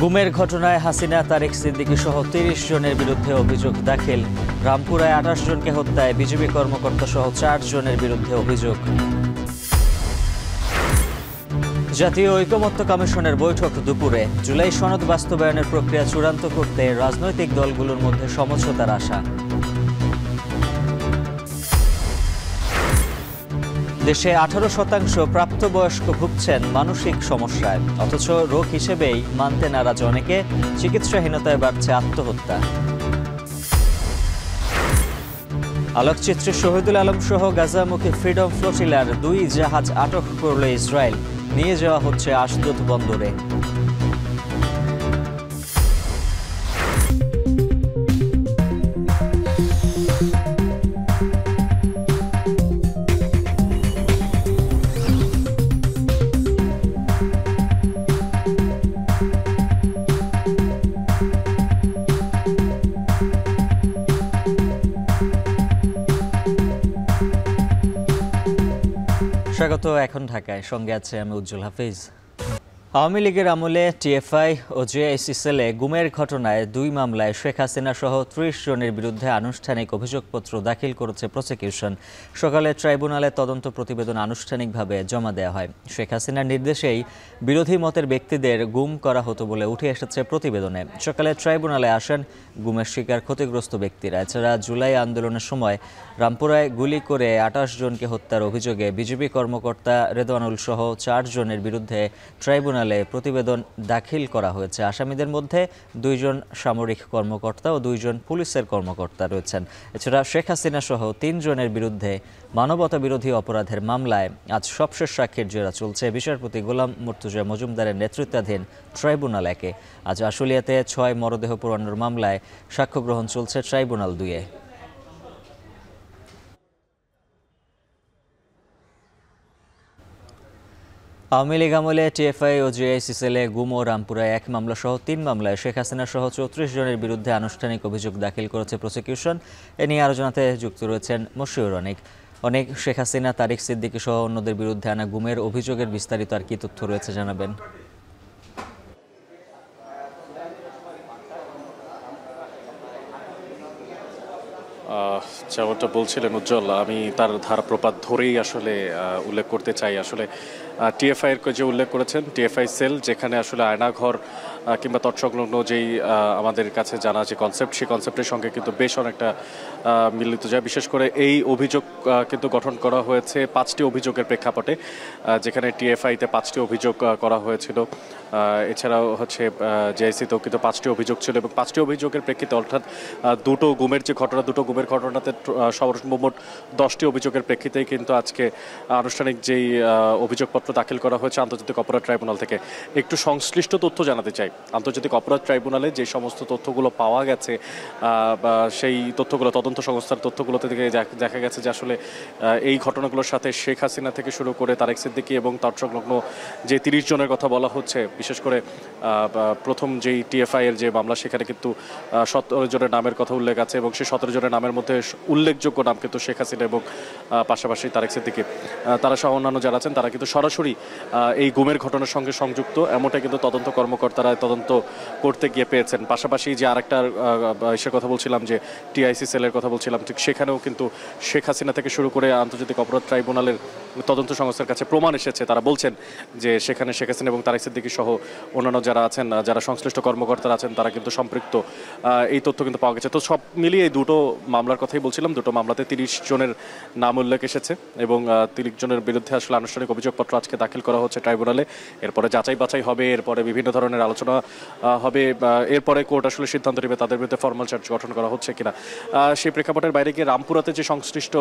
গুমের ঘটনায় হাসিনা তারেক সিদ্দিকী সহ ৩০ জনের বিরুদ্ধে অভিযোগ দাখিল। রামপুরায় ২৮ জনকে হত্যায় বিজেপি কর্মকর্তা সহ ৪ জনের বিরুদ্ধে অভিযোগ। জাতীয় ঐকমত্য কমিশনের বৈঠক দুপুরে। জুলাই সনদ বাস্তবায়নের প্রক্রিয়া চূড়ান্ত করতে রাজনৈতিক দলগুলোর মধ্যে সমঝোতার আশা। দেশে 18% প্রাপ্তবয়স্ক ভুগছেন মানসিক সমস্যায়, অথচ রোগ হিসেবেই মানতে নারাজ অনেকে। চিকিৎসাহীনতায় বাড়ছে আত্মহত্যা। আলোকচিত্রী শহীদুল আলম সহ গাজামুখী ফ্রিডম ফ্লোটিলার 2 জাহাজ আটক করল ইসরায়েল। নিয়ে যাওয়া হচ্ছে আশদোদ বন্দরে। স্বাগত। এখন ঢাকায়, সঙ্গে আছে আমি উজ্জ্বল হাফিজ। আওয়ামী লীগের আমলে টিএফআই ও জেআইসি সেলে গুমের ঘটনায় 2 মামলায় শেখ হাসিনা সহ 30 জনের বিরুদ্ধে আনুষ্ঠানিক অভিযোগপত্র দাখিল করেছে প্রসিকিউশন। সকালে ট্রাইব্যুনালে তদন্ত প্রতিবেদন আনুষ্ঠানিকভাবে জমা দেওয়া হয়। শেখ হাসিনার নির্দেশেই বিরোধী মতের ব্যক্তিদের গুম করা হতো বলে উঠে এসেছে প্রতিবেদনে। সকালে ট্রাইব্যুনালে আসেন গুমের শিকার ক্ষতিগ্রস্ত ব্যক্তিরা। এছাড়া জুলাই আন্দোলনের সময় রামপুরায় গুলি করে 28 জনকে হত্যার অভিযোগে বিজেপি কর্মকর্তা রেদওয়ানুল সহ 4 জনের বিরুদ্ধে ট্রাইব্যুনালে প্রতিবেদন দাখিল করা হয়েছে। আসামিদের মধ্যে 2 জন সামরিক কর্মকর্তা ও 2 জন পুলিশের কর্মকর্তা রয়েছেন। এছাড়া শেখ হাসিনা সহ 3 জনের বিরুদ্ধে মানবতা বিরোধী অপরাধের মামলায় আজ সবশেষ সাক্ষীর জেরা চলছে বিচারপতি গোলাম মুর্তজা মজুমদারের নেতৃত্বাধীন ট্রাইব্যুনাল 1-এ। আজ আশুলিয়াতে 6 মরদেহ পোড়ানোর মামলায় সাক্ষ্য গ্রহণ চলছে ট্রাইব্যুনাল 2-এ। আওয়ামী লীগ আমলে টিএফআই ও জেআইসি সেলে গুম ও রামপুরায় 1 মামলা সহ 3 মামলায় শেখ হাসিনা সহ 34 জনের বিরুদ্ধে আনুষ্ঠানিক অভিযোগ দাখিল করেছে প্রসিকিউশন। এ নিয়ে আলোচনাতে যুক্ত রয়েছেন মশিউর অনেক। শেখ হাসিনা তারেক সিদ্দিকী সহ অন্যদের বিরুদ্ধে আনা গুমের অভিযোগের বিস্তারিত আর কি তথ্য রয়েছে জানাবেন। যেমনটা বলছিলেন উজ্জ্বল, আমি তার ধারাপ্রপাত ধরেই আসলে উল্লেখ করতে চাই। আসলে টিএফআই এর যে উল্লেখ করেছেন, টিএফআই সেল যেখানে আসলে আয়নাঘর কিংবা তৎসংলগ্ন যেই আমাদের কাছে জানা যে কনসেপ্ট, সেই কনসেপ্টের সঙ্গে কিন্তু বেশ অনেকটা মিলিত যায়। বিশেষ করে এই অভিযোগ কিন্তু গঠন করা হয়েছে 5টি অভিযোগের প্রেক্ষাপটে, যেখানে টিএফআইতে 5টি অভিযোগ করা হয়েছিল। এছাড়াও হচ্ছে জেআইসিতেও কিন্তু 5টি অভিযোগ ছিল এবং 5টি অভিযোগের প্রেক্ষিতে, অর্থাৎ দুটো গুমের ঘটনাতে সর্বমোট 10টি অভিযোগের প্রেক্ষিতেই কিন্তু আজকে আনুষ্ঠানিক যেই অভিযোগপত্র দাখিল করা হয়েছে আন্তর্জাতিক অপরাধ ট্রাইব্যুনাল থেকে। একটু সংশ্লিষ্ট তথ্য জানাতে চাই। আন্তর্জাতিক অপরাধ ট্রাইব্যুনালে যে সমস্ত তথ্যগুলো পাওয়া গেছে, সেই তথ্যগুলো, তদন্ত সংস্থার তথ্যগুলোতে থেকে দেখা গেছে যে আসলে এই ঘটনাগুলোর সাথে শেখ হাসিনা থেকে শুরু করে তারেক সিদ্দিকী এবং তার সংলগ্ন যে 30 জনের কথা বলা হচ্ছে, বিশেষ করে প্রথম যেই টিএফআই এর যে মামলা, সেখানে কিন্তু 17 জনের নামের কথা উল্লেখ আছে এবং সেই 17 জনের নামের মধ্যে উল্লেখযোগ্য নাম কিন্তু শেখ হাসিনা এবং পাশাপাশি তারেক সিদ্দিকী। তারা সহ অন্যান্য যারা আছেন তারা কিন্তু সরাসরি এই গুমের ঘটনার সঙ্গে সংযুক্ত, এমনটাই কিন্তু তদন্ত কর্মকর্তারা তদন্ত করতে গিয়ে পেয়েছেন। পাশাপাশি যে আরেকটা ইসের কথা বলছিলাম, যে টিআইসি সেলের কথা বলছিলাম, ঠিক সেখানেও কিন্তু শেখ হাসিনা থেকে শুরু করে আন্তর্জাতিক অপরাধ ট্রাইব্যুনালের তদন্ত সংস্থার কাছে প্রমাণ এসেছে। তারা বলছেন যে সেখানে শেখ হাসিনা এবং তারেক সিদ্দিকী সহ অন্যান্য যারা আছেন, যারা সংশ্লিষ্ট কর্মকর্তারা আছেন, তারা কিন্তু সম্পৃক্ত, এই তথ্য কিন্তু পাওয়া গেছে। তো সব মিলিয়ে এই দুটো মামলার কথাই বলছিলাম। দুটো মামলাতে 30 জনের নাম উল্লেখ এসেছে এবং 30 জনের বিরুদ্ধে আসলে আনুষ্ঠানিক অভিযোগপত্র আজকে দাখিল করা হচ্ছে ট্রাইব্যুনালে। এরপরে যাচাই বাছাই হবে, এরপরে বিভিন্ন ধরনের আলোচনা হবে, এরপরে কোর্ট আসলে সিদ্ধান্ত নেবে তাদের বিরুদ্ধে ফর্মাল চার্জ গঠন করা হচ্ছে কিনা। সেই প্রেক্ষাপটের বাইরে গিয়ে রামপুরাতে যে সংশ্লিষ্ট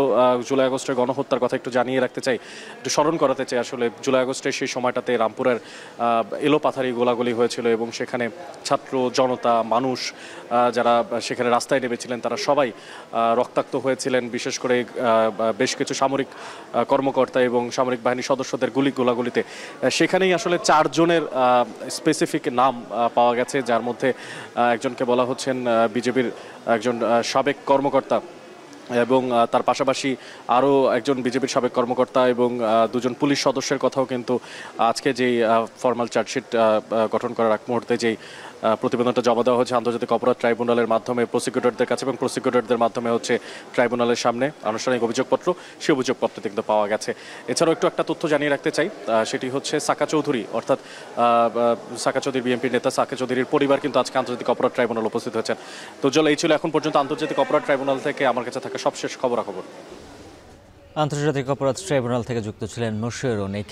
জুলাই আগস্টের গণহত্যার কথা একটু জানিয়ে রাখতে চাই, একটু স্মরণ করাতে চাই। আসলে জুলাই আগস্টের সেই সময়টাতে রামপুরের এলোপাথারি গোলাগুলি হয়েছিল এবং সেখানে ছাত্র জনতা, মানুষ যারা সেখানে রাস্তায় নেমেছিলেন, তারা সবাই রক্তাক্ত হয়েছিলেন। বিশেষ করে বেশ কিছু সামরিক কর্মকর্তা এবং সামরিক বাহিনীর সদস্যদের গোলাগুলিতে। সেখানেই আসলে 4 জনের স্পেসিফিক নাম পাওয়া গেছে, যার মধ্যে একজনকে বলা হচ্ছেন বিজেপির একজন সাবেক কর্মকর্তা এবং তার পাশাপাশি আরও একজন বিজেপির সাবেক কর্মকর্তা এবং 2 জন পুলিশ সদস্যের কথাও কিন্তু আজকে যেই ফর্মাল চার্জশিট গঠন করার এক মুহূর্তে যেই প্রতিবেদনটা জমা দেওয়া হচ্ছে আন্তর্জাতিক অপরাধ ট্রাইব্যুনালের মাধ্যমে প্রসিকিউটরদের কাছে এবং প্রসিকিউটরদের মাধ্যমে হচ্ছে ট্রাইব্যুনালের সামনে আনুষ্ঠানিক অভিযোগপত্র, সেই অভিযোগপত্র কিন্তু পাওয়া গেছে। এছাড়াও একটা তথ্য জানিয়ে রাখতে চাই, সেটি হচ্ছে সাকা চৌধুরী, অর্থাৎ সাকা চৌধুরী বিএনপির নেতা সাকা চৌধুরীর পরিবার কিন্তু আজকে আন্তর্জাতিক অপরাধ ট্রাইব্যুনাল উপস্থিত হয়েছেন। তো উজ্জ্বল, এই ছিল এখন পর্যন্ত আন্তর্জাতিক অপরাধ ট্রাইব্যুনাল থেকে আমার কাছে থাকা সবশেষ খবরাখবর। আন্তর্জাতিক অপরাধ ট্রাইব্যুনাল থেকে যুক্ত ছিলেন মশিউর অনিক।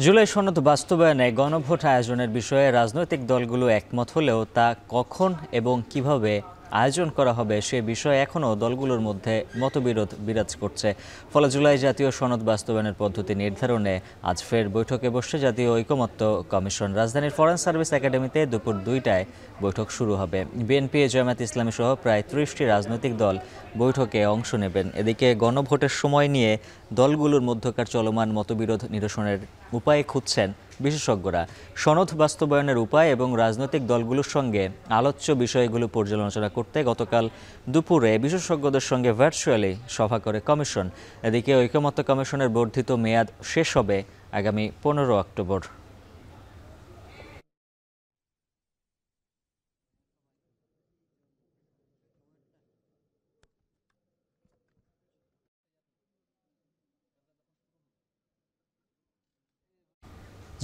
জুলাই সনদ বাস্তবায়নে গণভোট আয়োজনের বিষয়ে রাজনৈতিক দলগুলো একমত হলেও তা কখন এবং কিভাবে আয়োজন করা হবে সে বিষয়ে এখনও দলগুলোর মধ্যে মতবিরোধ বিরাজ করছে। ফলে জুলাই জাতীয় সনদ বাস্তবায়নের পদ্ধতি নির্ধারণে আজ ফের বৈঠকে বসছে জাতীয় ঐকমত্য কমিশন। রাজধানীর ফরেন সার্ভিস একাডেমিতে দুপুর 2টায় বৈঠক শুরু হবে। বিএনপি, জামায়াত ইসলামী সহ প্রায় 30টি রাজনৈতিক দল বৈঠকে অংশ নেবেন। এদিকে গণভোটের সময় নিয়ে দলগুলোর মধ্যকার চলমান মতবিরোধ নিরসনের উপায় খুঁজছেন বিশেষজ্ঞরা। সনদ বাস্তবায়নের উপায় এবং রাজনৈতিক দলগুলোর সঙ্গে আলোচ্য বিষয়গুলো পর্যালোচনা করতে গতকাল দুপুরে বিশেষজ্ঞদের সঙ্গে ভার্চুয়ালি সভা করে কমিশন। এদিকে ঐকমত্য কমিশনের বর্ধিত মেয়াদ শেষ হবে আগামী 15 অক্টোবর।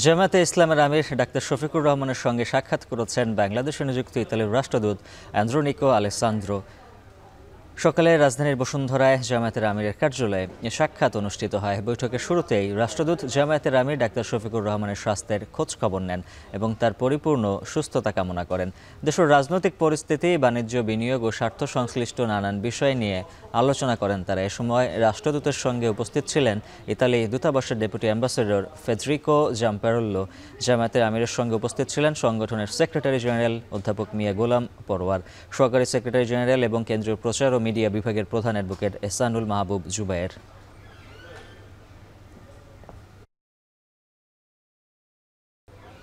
জামায়াতে ইসলামের আমির ডাক্তার শফিকুর রহমানের সঙ্গে সাক্ষাৎ করেছেন বাংলাদেশে নিযুক্ত ইতালির রাষ্ট্রদূত এন্দ্রোনিকো আলেসান্দ্রো। সকালে রাজধানীর বসুন্ধরায় জামায়াতের আমিরের কার্যালয়ে এ সাক্ষাৎ অনুষ্ঠিত হয়। বৈঠকের শুরুতেই রাষ্ট্রদূত জামায়াতের আমির ডাক্তার শফিকুর রহমানের স্বাস্থ্যের খোঁজ খবর নেন এবং তার পরিপূর্ণ সুস্থতা কামনা করেন। দেশের রাজনৈতিক পরিস্থিতি, বাণিজ্য, বিনিয়োগ ও স্বার্থ সংশ্লিষ্ট নানান বিষয় নিয়ে আলোচনা করেন তারা। এ সময় রাষ্ট্রদূতের সঙ্গে উপস্থিত ছিলেন ইতালি দূতাবাসের ডেপুটি অ্যাম্বাসেডর ফেডরিকো জাম্পারোল্লো। জামায়াতের আমিরের সঙ্গে উপস্থিত ছিলেন সংগঠনের সেক্রেটারি জেনারেল অধ্যাপক মিয়া গোলাম পরওয়ার, সহকারী সেক্রেটারি জেনারেল এবং কেন্দ্রীয় প্রচার ও মিডিয়া বিভাগের প্রধান অ্যাডভোকেট এহসানুল মাহবুব জুবায়ের।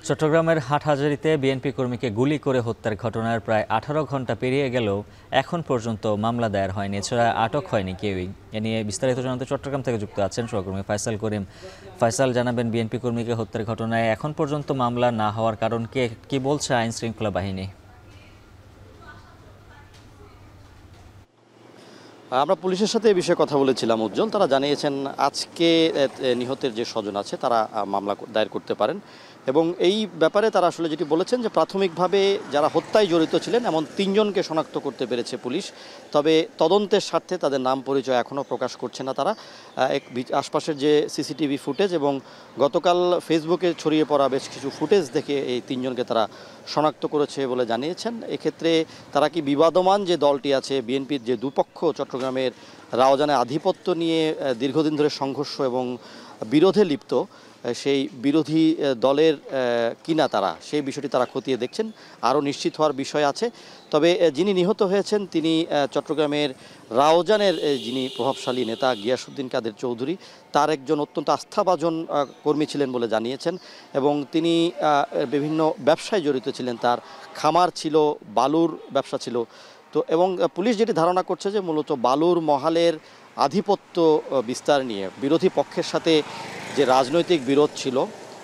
চট্টগ্রামের হাটহাজারীতে বিএনপি কর্মীকে গুলি করে হত্যার ঘটনার প্রায় 18 ঘন্টা পেরিয়ে গেলেও এখন পর্যন্ত মামলা দায়ের হয়নি। এছাড়া আটক হয়নি কেউই। এ নিয়ে বিস্তারিত জানাতে চট্টগ্রাম থেকে যুক্ত আছেন সহকর্মী ফাইসাল করিম। ফাইসাল, জানাবেন বিএনপি কর্মীকে হত্যার ঘটনায় এখন পর্যন্ত মামলা না হওয়ার কারণ কি বলছে আইন শৃঙ্খলা বাহিনী? আমরা পুলিশের সাথে এই বিষয়ে কথা বলেছিলাম উজ্জ্বল। তারা জানিয়েছেন আজকে নিহতের যে স্বজন আছে তারা মামলা দায়ের করতে পারেন এবং এই ব্যাপারে তারা আসলে যেটি বলেছেন যে প্রাথমিকভাবে যারা হত্যায় জড়িত ছিলেন এমন 3 জনকে শনাক্ত করতে পেরেছে পুলিশ। তবে তদন্তের স্বার্থে তাদের নাম পরিচয় এখনও প্রকাশ করছে না তারা। আশপাশের যে সিসিটিভি ফুটেজ এবং গতকাল ফেসবুকে ছড়িয়ে পড়া বেশ কিছু ফুটেজ দেখে এই 3 জনকে তারা শনাক্ত করেছে বলে জানিয়েছেন। এক্ষেত্রে তারা কি বিবাদমান যে দলটি আছে বিএনপির যে দুপক্ষ চট্টগ্রামের রাউজানে আধিপত্য নিয়ে দীর্ঘদিন ধরে সংঘর্ষ এবং বিরোধে লিপ্ত, সেই বিরোধী দলের কিনা তারা, সেই বিষয়টি তারা খতিয়ে দেখছেন। আরও নিশ্চিত হওয়ার বিষয় আছে। তবে যিনি নিহত হয়েছেন তিনি চট্টগ্রামের রাউজানের যিনি প্রভাবশালী নেতা গিয়াসউদ্দিন কাদের চৌধুরী, তার একজন অত্যন্ত আস্থাভাজন কর্মী ছিলেন বলে জানিয়েছেন এবং তিনি বিভিন্ন ব্যবসায় জড়িত ছিলেন। তার খামার ছিল, বালুর ব্যবসা ছিল। তো এবং পুলিশ যেটি ধারণা করছে যে মূলত বালুর মহালের আধিপত্য বিস্তার নিয়ে বিরোধী পক্ষের সাথে যে রাজনৈতিক বিরোধ ছিল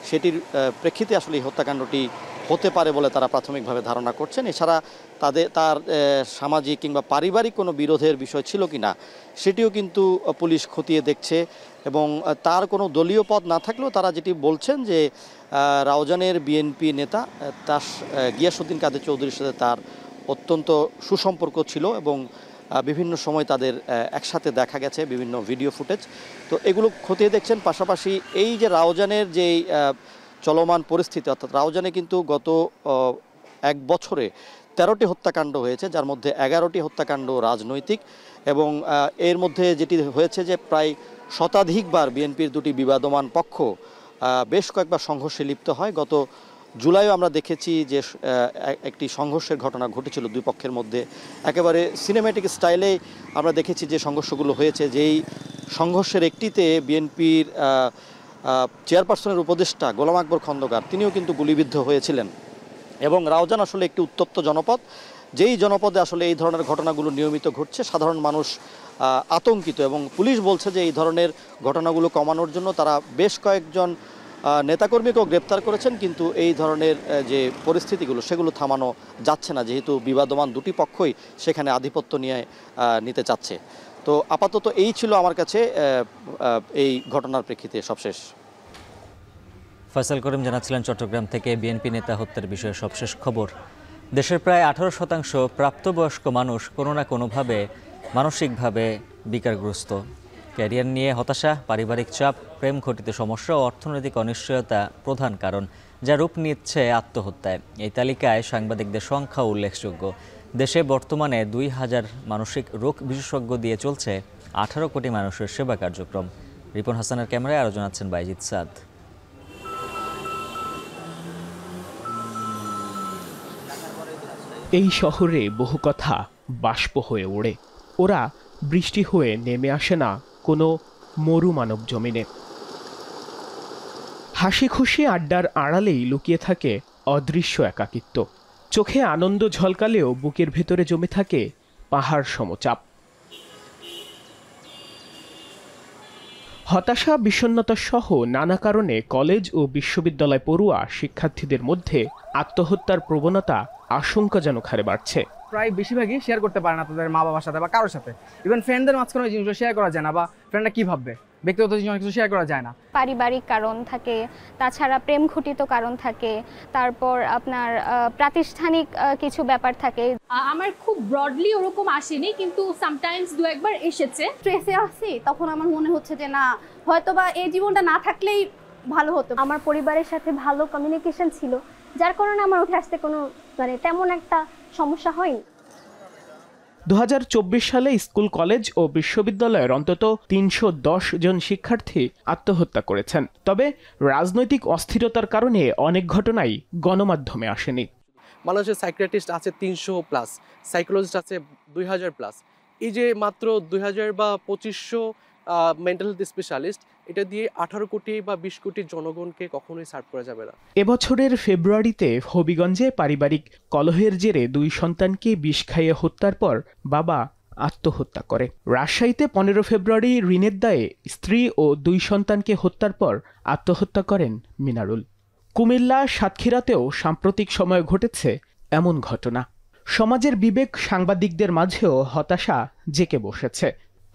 সেটির প্রেক্ষিতে আসলে এই হত্যাকাণ্ডটি হতে পারে বলে তারা প্রাথমিকভাবে ধারণা করছেন। এছাড়া তার সামাজিক কিংবা পারিবারিক কোনো বিরোধের বিষয় ছিল কি না সেটিও কিন্তু পুলিশ খতিয়ে দেখছে এবং তার কোনো দলীয় পদ না থাকলেও তারা যেটি বলছেন যে রাউজানের বিএনপি নেতা তার গিয়াসউদ্দিন কাদের চৌধুরীর সাথে তার অত্যন্ত সুসম্পর্ক ছিল এবং বিভিন্ন সময় তাদের একসাথে দেখা গেছে বিভিন্ন ভিডিও ফুটেজ। তো এগুলো খতিয়ে দেখছেন। পাশাপাশি এই যে রাউজানের যেই চলমান পরিস্থিতি, অর্থাৎ রাউজানে কিন্তু গত 1 বছরে 13টি হত্যাকাণ্ড হয়েছে, যার মধ্যে 11টি হত্যাকাণ্ড রাজনৈতিক এবং এর মধ্যে যেটি হয়েছে যে প্রায় শতাধিকবার বিএনপির 2টি বিবাদমান পক্ষ বেশ কয়েকবার সংঘর্ষে লিপ্ত হয়। গত জুলাইও আমরা দেখেছি যে একটি সংঘর্ষের ঘটনা ঘটেছিল দুই পক্ষের মধ্যে। একেবারে সিনেম্যাটিক স্টাইলে আমরা দেখেছি যে সংঘর্ষগুলো হয়েছে। যেই সংঘর্ষের একটিতে বিএনপির চেয়ারপারসনের উপদেষ্টা গোলাম আকবর খন্দকার তিনিও কিন্তু গুলিবিদ্ধ হয়েছিলেন। এবং রাউজান আসলে একটি উত্তপ্ত জনপদ, যেই জনপদে আসলে এই ধরনের ঘটনাগুলো নিয়মিত ঘটছে। সাধারণ মানুষ আতঙ্কিত এবং পুলিশ বলছে যে এই ধরনের ঘটনাগুলো কমানোর জন্য তারা বেশ কয়েকজন নেতাকর্মীকেও গ্রেপ্তার করেছেন, কিন্তু এই ধরনের যে পরিস্থিতিগুলো সেগুলো থামানো যাচ্ছে না, যেহেতু বিবাদমান দুটি পক্ষই সেখানে আধিপত্য নিতে চাচ্ছে। তো আপাতত এই ছিল আমার কাছে এই ঘটনার প্রেক্ষিতে সবশেষ। ফয়সাল করিম জানাচ্ছিলেন চট্টগ্রাম থেকে বিএনপি নেতা হত্যার বিষয়ে সবশেষ খবর। দেশের প্রায় 18% প্রাপ্তবয়স্ক মানুষ কোনো না কোনোভাবে মানসিকভাবে বিকারগ্রস্ত। ক্যারিয়ার নিয়ে হতাশা, পারিবারিক চাপ, প্রেম ঘটিত সমস্যা ও অর্থনৈতিক অনিশ্চয়তা প্রধান কারণ, যা রূপ নিচ্ছে আত্মহত্যায়। এই তালিকায় সাংবাদিকদের সংখ্যাও উল্লেখযোগ্য। দেশে বর্তমানে 2000 মানসিক রোগ বিশেষজ্ঞ দিয়ে চলছে 18 কোটি মানুষের সেবা কার্যক্রম। রিপন হাসানের ক্যামেরায় আরও জানাচ্ছেন বাইজিদ সাদ। এই শহরে বহু কথা বাষ্প হয়ে ওড়ে। ওরা বৃষ্টি হয়ে নেমে আসে না কোনো মরু মানব জমিনে। হাসি খুশি আড্ডার আড়ালেই লুকিয়ে থাকে অদৃশ্য একাকিত্ব। চোখে আনন্দ ঝলকালেও বুকের ভেতরে জমে থাকে পাহাড় সমচাপ। হতাশা, বিষণ্ণতা সহ নানা কারণে কলেজ ও বিশ্ববিদ্যালয় পড়ুয়া শিক্ষার্থীদের মধ্যে আত্মহত্যার প্রবণতা আশঙ্কাজনক হারে বাড়ছে। প্রায় বেশিরভাগই শেয়ার করতে পারে না তাদের মা বাবার সাথে বা কারোর সাথে। ইভেন ফ্রেন্ডদের মাঝখানে ওই জিনিসগুলো শেয়ার করা যায় না, বা ফ্রেন্ডরা কী ভাববে, ব্যক্তিগত জিনিস অনেক কিছু শেয়ার করা যায় না। পারিবারিক কারণ থাকে, তাছাড়া প্রেম ঘটিত কারণ থাকে, তারপর আপনার প্রাতিষ্ঠানিক কিছু ব্যাপার থাকে। আমার খুব ব্রডলি ওরকম আসেনি, কিন্তু সামটাইমস দু একবার এসেছে। স্ট্রেসে আছি, তখন আমার মনে হচ্ছে যে না, হয়তোবা এই জীবনটা না থাকলেই ভালো হতো। আমার পরিবারের সাথে ভালো কমিউনিকেশন ছিল, যার কারণে আমার উঠে আসতে কোনো তেমন একটা সমস্যা হয়নি। 2024 সালে স্কুল, কলেজ ও বিশ্ববিদ্যালয়ের অন্তত 310 জন শিক্ষার্থী আত্মহত্যা করেছেন। তবে রাজনৈতিক অস্থিরতার কারণে অনেক ঘটনাই গণমাধ্যমে আসেনি। বাংলাদেশের সাইকিয়াট্রিস্ট আছে 300+, সাইকোলজিস্ট আছে 2000+। এই যে মাত্র 2000 বা 2500 মেন্টাল হেলথ স্পেশালিস্ট, এটা দিয়ে 18 কোটি বা 20 কোটি জনগণকে কখনোই সার্ভ করা যাবে না। এবছরের ফেব্রুয়ারিতে হবিগঞ্জে পারিবারিক কলহের জেরে 2 সন্তানকে বিষ খাইয়ে হত্যার পর বাবা আত্মহত্যা করে। রাজশাহীতে 15 ফেব্রুয়ারি ঋণের দায়ে স্ত্রী ও 2 সন্তানকে হত্যার পর আত্মহত্যা করেন মিনারুল। কুমিল্লা, সাতক্ষীরাতেও সাম্প্রতিক সময়ে ঘটেছে এমন ঘটনা। সমাজের বিবেক, সাংবাদিকদের মাঝেও হতাশা জেঁকে বসেছে।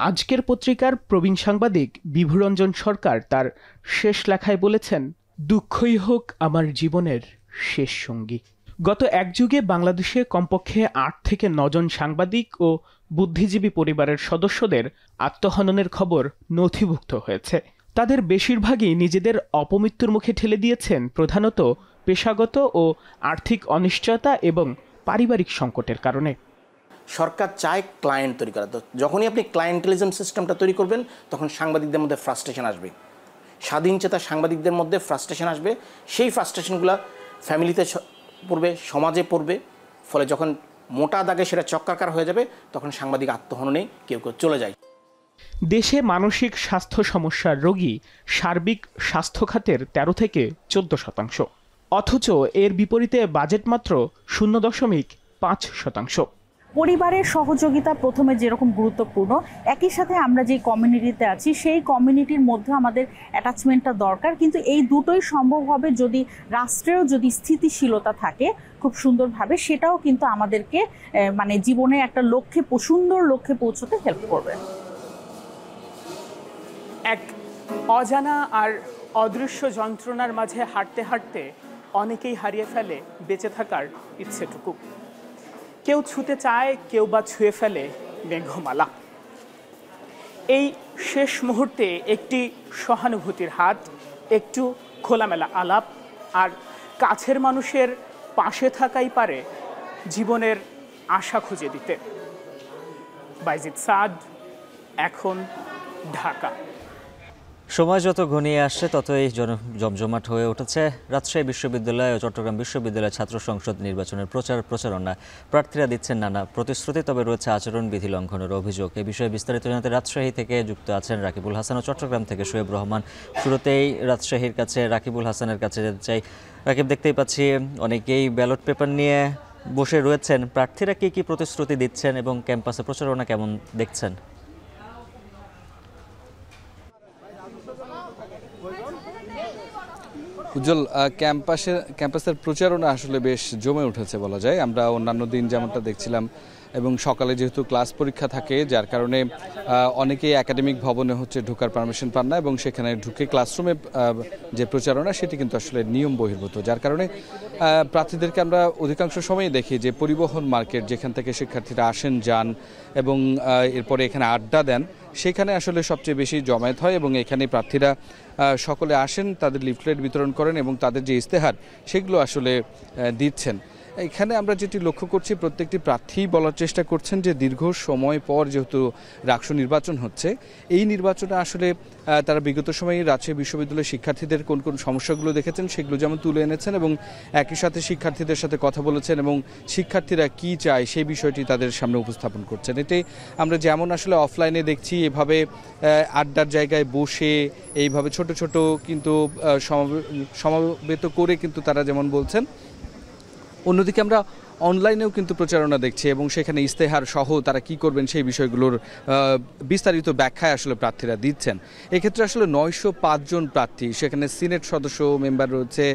আজকের পত্রিকার প্রবীণ সাংবাদিক বিভুরঞ্জন সরকার তার শেষ লেখায় বলেছেন, দুঃখই হোক আমার জীবনের শেষ সঙ্গী। গত এক যুগে বাংলাদেশে কমপক্ষে 8 থেকে 9 জন সাংবাদিক ও বুদ্ধিজীবী পরিবারের সদস্যদের আত্মহননের খবর নথিভুক্ত হয়েছে। তাদের বেশিরভাগই নিজেদের অপমৃত্যুর মুখে ঠেলে দিয়েছেন প্রধানত পেশাগত ও আর্থিক অনিশ্চয়তা এবং পারিবারিক সংকটের কারণে। সরকার চায় ক্লায়েন্ট তৈরি করা। তো যখনই আপনি ক্লায়েন্টেলিজম সিস্টেমটা তৈরি করবেন, তখন সাংবাদিকদের মধ্যে ফ্রাস্ট্রেশন আসবে, স্বাধীনচেতা সাংবাদিকদের মধ্যে ফ্রাস্ট্রেশন আসবে। সেই ফ্রাস্ট্রেশনগুলো ফ্যামিলিতে পড়বে, সমাজে পড়বে। ফলে যখন মোটা দাগে সেটা চক্রাকার হয়ে যাবে, তখন সাংবাদিক আত্মহননে কেউ কেউ চলে যায়। দেশে মানসিক স্বাস্থ্য সমস্যার রোগী সার্বিক স্বাস্থ্য খাতের 13 থেকে 14%, অথচ এর বিপরীতে বাজেট মাত্র 0.5%। পরিবারের সহযোগিতা প্রথমে যেরকম গুরুত্বপূর্ণ, একই সাথে আমরা যে কমিউনিটিতে আছি সেই কমিউনিটির মধ্যে আমাদের অ্যাটাচমেন্টটা দরকার। কিন্তু এই দুটোই সম্ভব হবে যদি রাষ্ট্রেও যদি স্থিতিশীলতা থাকে খুব সুন্দরভাবে, সেটাও কিন্তু আমাদেরকে জীবনে একটা সুন্দর লক্ষ্যে পৌঁছতে হেল্প করবে। এক অজানা আর অদৃশ্য যন্ত্রণার মাঝে হাঁটতে হাঁটতে অনেকেই হারিয়ে ফেলে বেঁচে থাকার ইচ্ছেটুকু। কেউ ছুঁতে চায়, কেউ বা ছুঁয়ে ফেলে মেঘমালা। এই শেষ মুহূর্তে একটি সহানুভূতির হাত, একটু খোলামেলা আলাপ আর কাছের মানুষের পাশে থাকাই পারে জীবনের আশা খুঁজে দিতে। বাইজিদ সাদ, এখন, ঢাকা। সময় যত ঘনিয়ে আসছে ততই জমজমাট হয়ে উঠেছে রাজশাহী বিশ্ববিদ্যালয় ও চট্টগ্রাম বিশ্ববিদ্যালয় ছাত্র সংসদ নির্বাচনের প্রচারণা। প্রার্থীরা দিচ্ছেন নানা প্রতিশ্রুতি, তবে রয়েছে আচরণবিধি লঙ্ঘনের অভিযোগ। এ বিষয়ে বিস্তারিত জানাতে রাজশাহী থেকে যুক্ত আছেন রাকিবুল হাসান ও চট্টগ্রাম থেকে শোয়েব রহমান। শুরুতেই রাজশাহীর কাছে রাকিবুল হাসানের কাছে যেতে চাই। রাকিব, দেখতেই পাচ্ছি অনেকেই ব্যালট পেপার নিয়ে বসে রয়েছেন। প্রার্থীরা কি প্রতিশ্রুতি দিচ্ছেন এবং ক্যাম্পাসে প্রচারণা কেমন দেখছেন? উজ্জ্বল, ক্যাম্পাসের প্রচারণা আসলে বেশ জমে উঠেছে বলা যায়। আমরা অন্যান্য দিন যেমনটা দেখছিলাম এবং সকালে যেহেতু ক্লাস পরীক্ষা থাকে যার কারণে অনেকেই একাডেমিক ভবনে ঢোকার পারমিশন পান না এবং সেখানে ঢুকে ক্লাসরুমে যে প্রচারণা সেটি কিন্তু আসলে নিয়ম বহির্ভূত, যার কারণে প্রার্থীদেরকে আমরা অধিকাংশ সময়ই দেখি যে পরিবহন মার্কেট যেখান থেকে শিক্ষার্থীরা আসেন যান এবং এরপরে এখানে আড্ডা দেন, সেখানে আসলে সবচেয়ে বেশি জমায়েত হয় এবং এখানে প্রার্থীরা সকলে আসেন, তাদের লিফলেট বিতরণ করেন এবং তাদের যে ইস্তেহার সেগুলো আসলে দিচ্ছেন। এখানে আমরা যেটি লক্ষ্য করছি প্রত্যেকটি প্রার্থী বলার চেষ্টা করছেন যে দীর্ঘ সময় পর যেহেতু রাষ্ট্র নির্বাচন হচ্ছে, এই নির্বাচনে আসলে তারা বিগত সময়ে রাজশাহী বিশ্ববিদ্যালয়ের শিক্ষার্থীদের কোন কোন সমস্যাগুলো দেখেছেন সেগুলো যেমন তুলে এনেছেন এবং একই সাথে শিক্ষার্থীদের সাথে কথা বলেছেন এবং শিক্ষার্থীরা কি চায় সেই বিষয়টি তাদের সামনে উপস্থাপন করছেন। এতে আমরা যেমন আসলে অফলাইনে দেখছি এভাবে আড্ডার জায়গায় বসে এইভাবে ছোট ছোট কিন্তু সমাবেত করে কিন্তু তারা যেমন বলছেন, অন্যদিকে আমরা অনলাইনেও কিন্তু প্রচারণা দেখছি এবং সেখানে ইস্তেহার সহ তারা কি করবেন সেই বিষয়গুলোর বিস্তারিত ব্যাখ্যায় আসলে প্রার্থীরা দিচ্ছেন। এক্ষেত্রে আসলে 905 জন প্রার্থী, সেখানে সিনেট সদস্য মেম্বার রয়েছে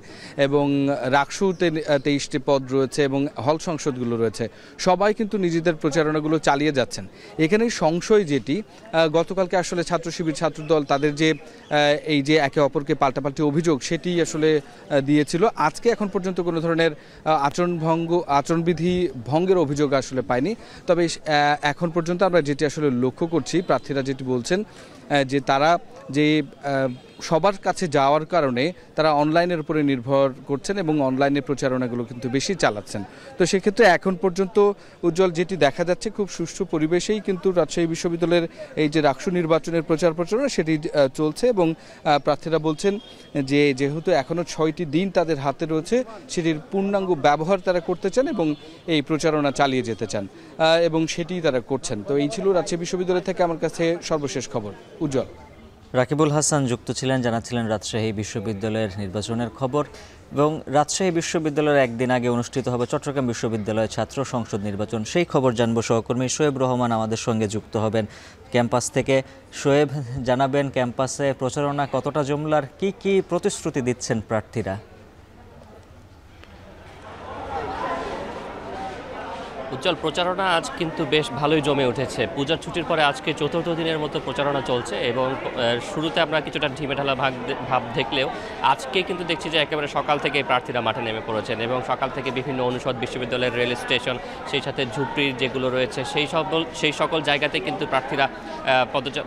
এবং রাকসুতে 23টি পদ রয়েছে এবং হল সংসদগুলো রয়েছে, সবাই কিন্তু নিজেদের প্রচারণাগুলো চালিয়ে যাচ্ছেন। এখানে সংশয় যেটি গতকালকে আসলে ছাত্র শিবির ছাত্রদল তাদের যে এই যে একে অপরকে পাল্টাপাল্টি অভিযোগ সেটি আসলে দিয়েছিল, আজকে এখন পর্যন্ত কোনো ধরনের আচরণবিধি ভঙ্গের অভিযোগ আসলে পাইনি। তবে এখন পর্যন্ত আমরা যেটি আসলে লক্ষ্য করছি প্রার্থীরা যেটি বলছেন যে তারা যে সবার কাছে যাওয়ার কারণে তারা অনলাইনের উপরে নির্ভর করছেন এবং অনলাইনে প্রচারণাগুলো কিন্তু বেশি চালাচ্ছেন। তো সেক্ষেত্রে এখন পর্যন্ত উজ্জ্বল যেটি দেখা যাচ্ছে খুব সুষ্ঠু পরিবেশেই কিন্তু রাজশাহী বিশ্ববিদ্যালয়ের এই যে রাষ্ট্র নির্বাচনের প্রচারণা সেটি চলছে এবং প্রার্থীরা বলছেন যে যেহেতু এখনও 6টি দিন তাদের হাতে রয়েছে সেটির পূর্ণাঙ্গ ব্যবহার তারা করতে চান এবং এই প্রচারণা চালিয়ে যেতে চান এবং সেটি তারা করছেন। তো এই ছিল রাজশাহী বিশ্ববিদ্যালয় থেকে আমার কাছে সর্বশেষ খবর। উজ্জ্বল। রাকিবুল হাসান যুক্ত ছিলেন, জানাচ্ছিলেন রাজশাহী বিশ্ববিদ্যালয়ের নির্বাচনের খবর। এবং রাজশাহী বিশ্ববিদ্যালয়ের একদিন আগে অনুষ্ঠিত হবে চট্টগ্রাম বিশ্ববিদ্যালয়ের ছাত্র সংসদ নির্বাচন, সেই খবর জানবো সহকর্মী শোয়েব রহমান আমাদের সঙ্গে যুক্ত হবেন ক্যাম্পাস থেকে। শোয়েব, জানাবেন ক্যাম্পাসে প্রচারণা কতটা জমলার, কি কি প্রতিশ্রুতি দিচ্ছেন প্রার্থীরা? উজ্জ্বল, প্রচারণা আজ কিন্তু বেশ ভালোই জমে উঠেছে। পূজার ছুটির পরে আজকে 4র্থ দিনের মতো প্রচারণা চলছে এবং শুরুতে আমরা কিছুটা ঢিমেঢালা ভাব দেখলেও আজকে কিন্তু দেখছি যে একেবারে সকাল থেকে প্রার্থীরা মাঠে নেমে পড়েছেন এবং সকাল থেকে বিভিন্ন অনুষদ, বিশ্ববিদ্যালয়ের রেল স্টেশন, সেই সাথে ঝুপড়ি যেগুলো রয়েছে সেই সকল জায়গাতে কিন্তু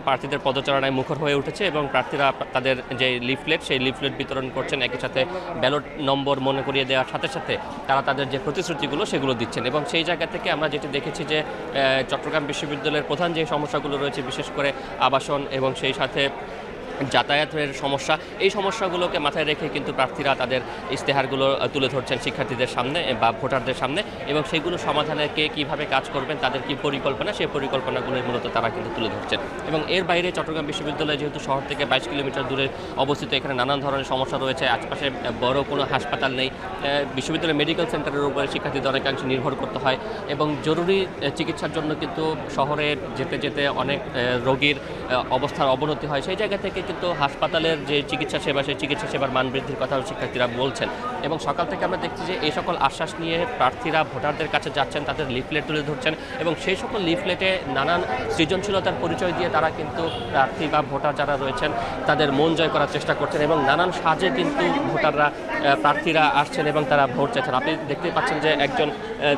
প্রার্থীদের পদচারণায় মুখর হয়ে উঠেছে এবং প্রার্থীরা তাদের যে লিফলেট সেই লিফলেট বিতরণ করছেন, একই সাথে ব্যালট নম্বর মনে করিয়ে দেওয়ার সাথে সাথে তারা তাদের যে প্রতিশ্রুতিগুলো সেগুলো দিচ্ছেন। এবং সেই জায়গা থেকে আমরা যেটি দেখেছি যে চট্টগ্রাম বিশ্ববিদ্যালয়ের প্রধান যে সমস্যাগুলো রয়েছে বিশেষ করে আবাসন এবং সেই সাথে যাতায়াতের সমস্যা, এই সমস্যাগুলোকে মাথায় রেখে কিন্তু প্রার্থীরা তাদের ইস্তেহারগুলো তুলে ধরছেন শিক্ষার্থীদের সামনে বা ভোটারদের সামনে এবং সেগুলো সমাধানে কে কীভাবে কাজ করবেন, তাদের কী পরিকল্পনা, সেই পরিকল্পনাগুলো মূলত তারা কিন্তু তুলে ধরছেন। এবং এর বাইরে চট্টগ্রাম বিশ্ববিদ্যালয় যেহেতু শহর থেকে 22 কিলোমিটার দূরে অবস্থিত, এখানে নানান ধরনের সমস্যা রয়েছে, আশপাশে বড় কোনো হাসপাতাল নেই, বিশ্ববিদ্যালয় মেডিকেল সেন্টারের উপরে শিক্ষার্থীদের অনেকাংশে নির্ভর করতে হয় এবং জরুরি চিকিৎসার জন্য কিন্তু শহরে যেতে যেতে অনেক রোগীর অবস্থার অবনতি হয়। সেই জায়গা থেকে কিন্তু হাসপাতালের যে চিকিৎসা সেবা, সেই চিকিৎসা সেবার মান বৃদ্ধির কথাও শিক্ষার্থীরা বলছেন এবং সকাল থেকে আমরা দেখছি যে এই সকল আশ্বাস নিয়ে প্রার্থীরা ভোটারদের কাছে যাচ্ছেন, তাদের লিফলেট তুলে ধরছেন এবং সেই সকল লিফলেটে নানান সৃজনশীলতার পরিচয় দিয়ে তারা কিন্তু প্রার্থী বা ভোটার যারা রয়েছেন তাদের মন জয় করার চেষ্টা করছেন এবং নানান সাজে কিন্তু প্রার্থীরা আসছেন এবং তারা ভোট চাইছেন। আপনি দেখতে পাচ্ছেন যে একজন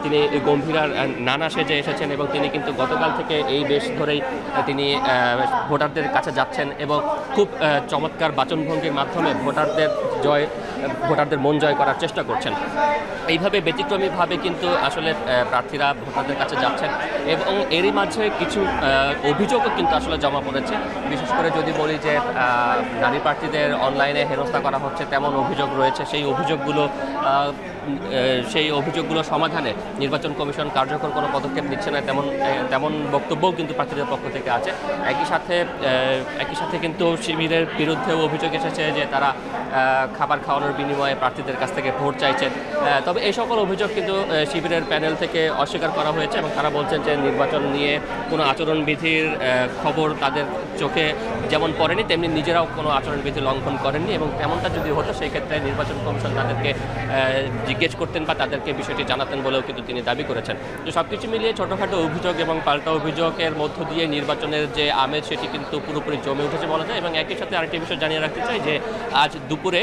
তিনি গম্ভীরার নানা সেজে এসেছেন এবং তিনি কিন্তু গতকাল থেকে এই বেশ ধরেই তিনি ভোটারদের কাছে যাচ্ছেন এবং খুব চমৎকার বাচনভঙ্গির মাধ্যমে ভোটারদের মন জয় করার চেষ্টা করছেন। এইভাবে ব্যতিক্রমীভাবে কিন্তু আসলে প্রার্থীরা ভোটারদের কাছে যাচ্ছেন এবং এরই মাঝে কিছু অভিযোগও কিন্তু আসলে জমা পড়েছে। বিশেষ করে যদি বলি যে নারী প্রার্থীদের অনলাইনে হেনস্থা করা হচ্ছে তেমন অভিযোগ রয়েছে, সেই অভিযোগগুলো সমাধানে নির্বাচন কমিশন কার্যকর কোনো পদক্ষেপ নিচ্ছে না তেমন বক্তব্যও কিন্তু প্রার্থীদের পক্ষ থেকে আছে। একই সাথে কিন্তু শিবিরের বিরুদ্ধেও অভিযোগ এসেছে যে তারা খাবার খাওয়ানোর বিনিময়ে প্রার্থীদের কাছ থেকে ভোট চাইছেন। তবে এই সকল অভিযোগ কিন্তু শিবিরের প্যানেল থেকে অস্বীকার করা হয়েছে এবং তারা বলছেন যে নির্বাচন নিয়ে কোনো আচরণবিধির খবর তাদের চোখে যেমন পড়েনি তেমনি নিজেরাও কোনো আচরণবিধি লঙ্ঘন করেননি, এবং তেমনটা যদি হতো সেই ক্ষেত্রে নির্বাচন কমিশন তাদেরকে জিজ্ঞেস করতেন বা তাদেরকে বিষয়টি জানাতেন বলেও কিন্তু তিনি দাবি করেছেন। তো সব কিছু মিলিয়ে ছোটোখাটো অভিযোগ এবং পাল্টা অভিযোগের মধ্য দিয়ে নির্বাচনের যে আমেজ সেটি কিন্তু পুরোপুরি জমে উঠেছে বলা যায়। এবং একই সাথে আরেকটি বিষয় জানিয়ে রাখতে চাই যে আজ দুপুরে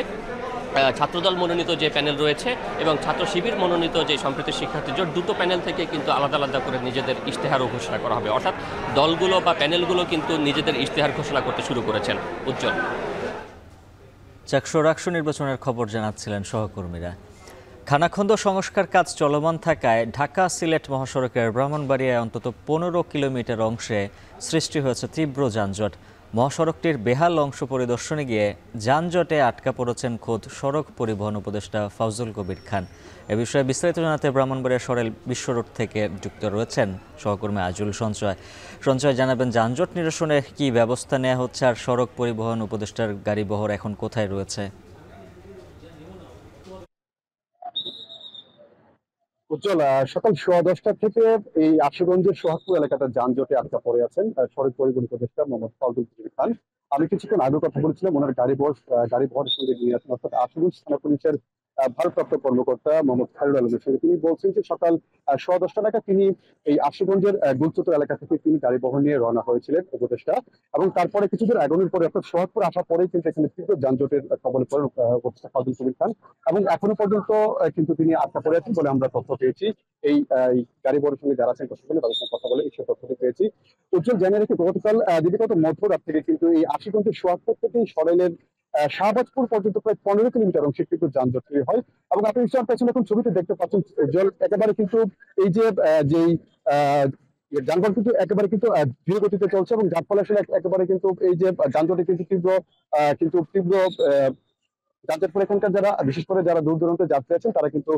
ছাত্রদল মনোনীত যে প্যানেল রয়েছে এবং ছাত্র শিবির মনোনীত যে সম্প্রীতি শিক্ষার্থী জোট, দুটো প্যানেল থেকে কিন্তু আলাদা আলাদা করে নিজেদের ইশতেহারও ঘোষণা করা হবে, অর্থাৎ দলগুলো বা প্যানেলগুলো কিন্তু নিজেদের ইশতেহার ঘোষণা করতে শুরু করেছেন। উজ্জ্বল। চাকসুর রাকসু নির্বাচনের খবর জানাচ্ছিলেন সহকর্মীরা। খানাখন্দ সংস্কার কাজ চলমান থাকায় ঢাকা সিলেট মহাসড়কের ব্রাহ্মণবাড়িয়ায় অন্তত 15 কিলোমিটার অংশে সৃষ্টি হয়েছে তীব্র যানজট। মহাসড়কটির বেহাল অংশ পরিদর্শনে গিয়ে যানজটে আটকা পড়েছেন খোদ সড়ক পরিবহন উপদেষ্টা ফাউজুল কবির খান। এ বিষয়ে বিস্তারিত জানাতে ব্রাহ্মণবাড়িয়া সরেল বিশ্ব রোড থেকে যুক্ত রয়েছেন সহকর্মী আজুল সঞ্চয় জানাবেন যানজট নিরসনে কি ব্যবস্থা নেওয়া হচ্ছে, আর সড়ক পরিবহন উপদেষ্টার গাড়িবহর এখন কোথায় রয়েছে? উজ্জ্বল, সকাল 10:15 থেকে এই আশুগঞ্জের সোহাগপুর এলাকাতে যানজটে আটকা পড়ে আছেন সড়ক পরিবহন উপদেষ্টা মোহাম্মদ ফাউজুল কবির খান। আমি কিছুক্ষণ আগে কথা বলেছিলাম, ওনার গাড়িবহরের সঙ্গে নিয়ে আছেন অর্থাৎ আশুগঞ্জ থানা পুলিশের ভারপ্রাপ্ত কর্মকর্তা মোহাম্মদ খায়রুল আলমের সঙ্গে। তিনি বলছেন যে সকাল 10:10 নাগাদ তিনি এই আশুগঞ্জের গুলচত্বর এলাকা থেকে তিনি গাড়িবহর নিয়ে রওনা হয়েছিলেন উপদেষ্টা, এবং তারপরে কিছুদিন আগানোর পরে অর্থাৎ সোহাগপুর আসার পরেই কিন্তু এখানে তীব্র যানজটের কবলে পড়েন উপদেষ্টা ফাউজুল কবির খান, এবং এখনো পর্যন্ত কিন্তু তিনি আটকা পড়ে আছেন বলে আমরা তথ্য পেয়েছি। এই গাড়িবহরের সঙ্গে যারা আছেন কথা বলে তাদের সঙ্গে কথা বলে এই তথ্যটি পেয়েছি। উজ্জ্বল, জানিয়ে রেখে গতকাল দিবাগত মধ্যরাত থেকে কিন্তু এই আশুগঞ্জের সোহাগপুর থেকে সরেলের শাহবাজপুর পর্যন্ত প্রায় 15 কিলোমিটার অংশে কিন্তু যানজট তৈরি হয়, এবং আপনি নিশ্চয় পেছনে এখন ছবিতে দেখতে পাচ্ছেন জল একেবারে কিন্তু এই যে যেই যানবাহন কিন্তু একেবারে কিন্তু ধীর গতিতে চলছে, এবং যার ফলে আসলে একেবারে কিন্তু এই যে যানজটে কিন্তু তীব্র যানজট ফলে এখানকার যারা বিশেষ করে যারা দূর দূরান্তে যাত্রী আছেন তারা কিন্তু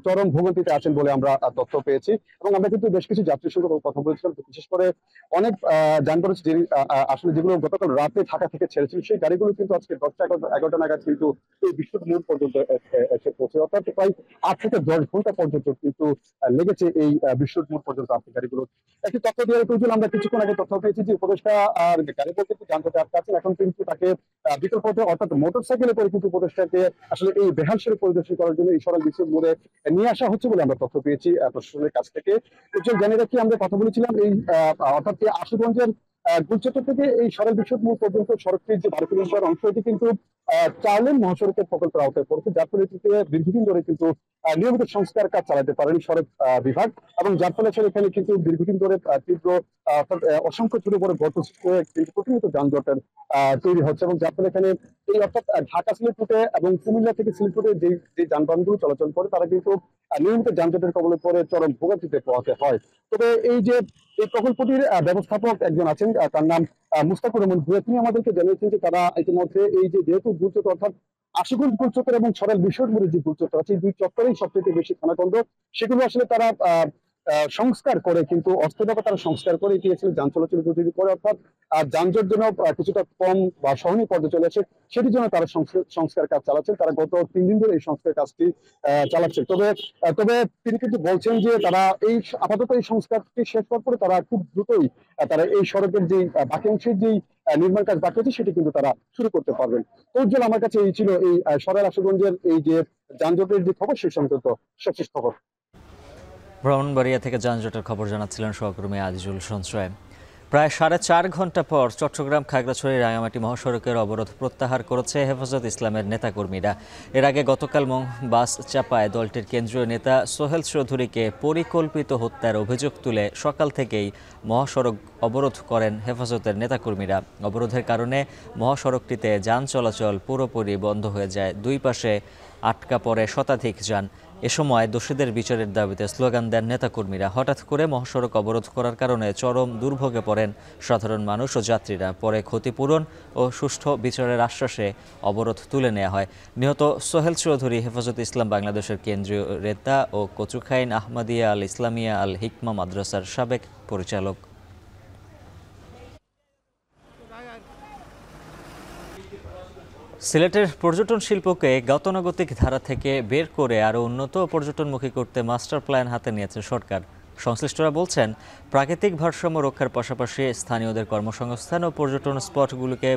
চরম ভোগান্তিতে আছেন বলে আমরা তথ্য পেয়েছি। এবং আমরা কিন্তু বেশ কিছু যাত্রীর সঙ্গে কথা বলেছিলাম, বিশেষ করে অনেক যানবাহন আসলে যেগুলো গতকাল রাতে ঢাকা থেকে ছেড়েছিল সেই গাড়িগুলো কিন্তু আজকে 10টা-11টা নাগাদ কিন্তু এই বিশ্বর মোড় পর্যন্ত এসে পৌঁছে, অর্থাৎ প্রায় 8 থেকে 10 ঘন্টা পর্যন্ত কিন্তু লেগেছে এই বিশ্বর মোড় পর্যন্ত আসতে গাড়িগুলো। একটি তথ্য দিয়ে আমরা কিছুক্ষণ আগে তথ্য পেয়েছি যে উপদেষ্টা আর গাড়িগুলো কিন্তু যানজটে আটকে আছেন, এখন কিন্তু তাকে বিকল্প পথে অর্থাৎ মোটর সাইকেলে করে কিন্তু উপদেষ্টাকে আসলে এই বেহাল সড়ক পরিদর্শন করার জন্য এই সড়ক বিশ্ব মোড়ে নিয়ে আসা হচ্ছে বলে আমরা তথ্য পেয়েছি প্রশাসনের কাছ থেকে। উজ্জ্বল, জানিয়ে রাখি আমরা কথা বলেছিলাম এই অর্থাৎ আশুগঞ্জের গুলচত্বর থেকে এই সড়ক বিশ্ব মোড় পর্যন্ত সড়কটির যে 12 কিলোমিটার অংশ এটি কিন্তু 4 লেন মহাসড়কের প্রকল্পের আওতায় পড়ছে, যার ফলে এটিতে দীর্ঘদিন ধরে কিন্তু নিয়মিত সংস্কার কাজ চালাতে পারেনি সড়ক বিভাগ, এবং যার ফলে এখানে কিন্তু দীর্ঘদিন ধরে তীব্র অসংখ্য ছোট বড় গর্ত কিন্তু প্রতিনিয়ত যানজটের তৈরি হচ্ছে, এবং যার ফলে এখানে এই অর্থাৎ ঢাকা সিলেট রুটে এবং কুমিল্লা থেকে সিলেট রুটে যে যানবাহনগুলো চলাচল করে তারা কিন্তু নিয়মিত যানজটের কবলে পড়ে চরম ভোগান্তিতে পোহাতে হয়। তবে এই যে এই প্রকল্পটির ব্যবস্থাপক একজন আছেন, তার নাম মুস্তাকুর রহমান ভুঁইয়া, তিনি আমাদেরকে জানিয়েছেন যে তারা ইতিমধ্যে এই যে যেহেতু গুলচত্বর অর্থাৎ আশুগঞ্জ গুলচত্বর এবং সরেল বিশ্ব মোড়ের যে গুলচত্বর আছে, এই দুই চত্বরেই সবচেয়ে বেশি খানাখন্দ, সেগুলো আসলে তারা সংস্কার করে কিন্তু অস্থায়ীভাবে তারা সংস্কার করে এটি আসলে যান চলাচল উপযোগী করে, অর্থাৎ যানজট যেন কিছুটা কম বা সহনীয় পর্যায়ে চলে আসে সেটির জন্য তারা সংস্কার কাজ চালাচ্ছেন। তারা গত 3 দিন ধরে এই সংস্কার কাজটি চালাচ্ছে। তবে তিনি কিন্তু বলছেন যে তারা এই আপাতত এই সংস্কারটি শেষ করার পরে তারা খুব দ্রুতই তারা এই সড়কের যে বাকি অংশের যে নির্মাণ কাজ বাকি আছে সেটি কিন্তু তারা শুরু করতে পারবেন। তো উজ্জ্বল, আমার কাছে এই ছিল এই সরেল আশুগঞ্জের এই যে যানজটের যে খবর সেই সংক্রান্ত সবশেষ খবর। ব্রাহ্মণবাড়িয়া থেকে যানজটের খবর জানাচ্ছিলেন সহকর্মী আজিজুল সঞ্চয়। প্রায় 4.5 ঘন্টা পর চট্টগ্রাম খাগড়াছড়ি রাঙামাটি মহাসড়কের অবরোধ প্রত্যাহার করেছে হেফাজত ইসলামের নেতাকর্মীরা। এর আগে গতকাল বাস চাপায় দলটির কেন্দ্রীয় নেতা সোহেল চৌধুরীকে পরিকল্পিত হত্যার অভিযোগ তুলে সকাল থেকেই মহাসড়ক অবরোধ করেন হেফাজতের নেতাকর্মীরা। অবরোধের কারণে মহাসড়কটিতে যান চলাচল পুরোপুরি বন্ধ হয়ে যায়, দুই পাশে আটকা পড়ে শতাধিক যান। এ সময় দোষীদের বিচারের দাবিতে স্লোগান দেন নেতাকর্মীরা। হঠাৎ করে মহাসড়ক অবরোধ করার কারণে চরম দুর্ভোগে পড়েন সাধারণ মানুষ ও যাত্রীরা। পরে ক্ষতিপূরণ ও সুষ্ঠু বিচারের আশ্বাসে অবরোধ তুলে নেওয়া হয়। নিহত সোহেল চৌধুরী হেফাজত ইসলাম বাংলাদেশের কেন্দ্রীয় নেতা ও কচুখাইন আহমদিয়া আল ইসলামিয়া আল হিকমা মাদ্রাসার সাবেক পরিচালক। সিলেটের পর্যটন শিল্পকে গতানুগতিক ধারা থেকে বের করে আরও উন্নত পর্যটনমুখী করতে মাস্টার প্ল্যান হাতে নিয়েছে সরকার। সংশ্লিষ্টরা বলছেন, প্রাকৃতিক ভারসাম্য রক্ষার পাশাপাশি স্থানীয়দের কর্মসংস্থান ও পর্যটন স্পটগুলোকে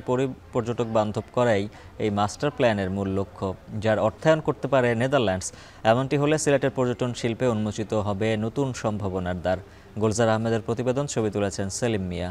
পর্যটক বান্ধব করাই এই মাস্টার প্ল্যানের মূল লক্ষ্য, যার অর্থায়ন করতে পারে নেদারল্যান্ডস। এমনটি হলে সিলেটের পর্যটন শিল্পে উন্মোচিত হবে নতুন সম্ভাবনার দ্বার। গুলজার আহমেদের প্রতিবেদন, ছবি তুলেছেন সেলিম মিয়া।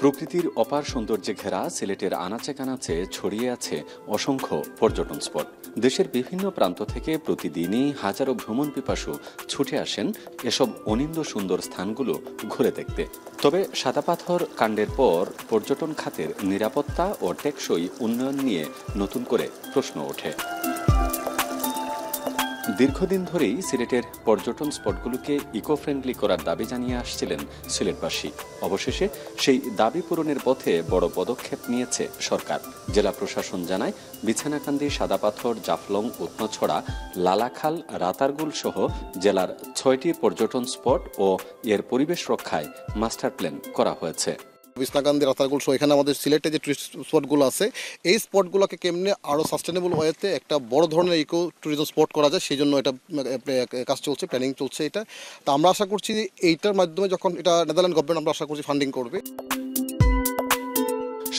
প্রকৃতির অপার সৌন্দর্যে ঘেরা সিলেটের আনাচে কানাচে ছড়িয়ে আছে অসংখ্য পর্যটন স্পট। দেশের বিভিন্ন প্রান্ত থেকে প্রতিদিনই হাজারো ভ্রমণ পিপাসু ছুটে আসেন এসব অনিন্দ্য সুন্দর স্থানগুলো ঘুরে দেখতে। তবে সাদাপাথর কাণ্ডের পর পর্যটন খাতের নিরাপত্তা ও টেকসই উন্নয়ন নিয়ে নতুন করে প্রশ্ন ওঠে। দীর্ঘদিন ধরেই সিলেটের পর্যটন স্পটগুলোকে ইকো ফ্রেন্ডলি করার দাবি জানিয়ে আসছিলেন সিলেটবাসী। অবশেষে সেই দাবি পূরণের পথে বড় পদক্ষেপ নিয়েছে সরকার। জেলা প্রশাসন জানায়, বিছানাকান্দি, সাদাপাথর, জাফলং, উৎনছড়া, লালাখাল, রাতারগুল সহ জেলার 6টি পর্যটন স্পট ও এর পরিবেশ রক্ষায় মাস্টার প্ল্যান করা হয়েছে। বিছনাকান্দি, রাতারগুল সহ এখানে আমাদের সিলেটে যে টুরিস্ট স্পটগুলো আছে, এই স্পটগুলোকে কেমনে আরও সাস্টেনেবল ওয়েতে একটা বড় ধরনের ইকো ট্যুরিজম স্পট করা যায়, সেই জন্য এটা কাজ চলছে, প্ল্যানিং চলছে এটা। তো আমরা আশা করছি এইটার মাধ্যমে যখন এটা নেদারল্যান্ড গভর্নমেন্ট আমরা আশা করছি ফান্ডিং করবে।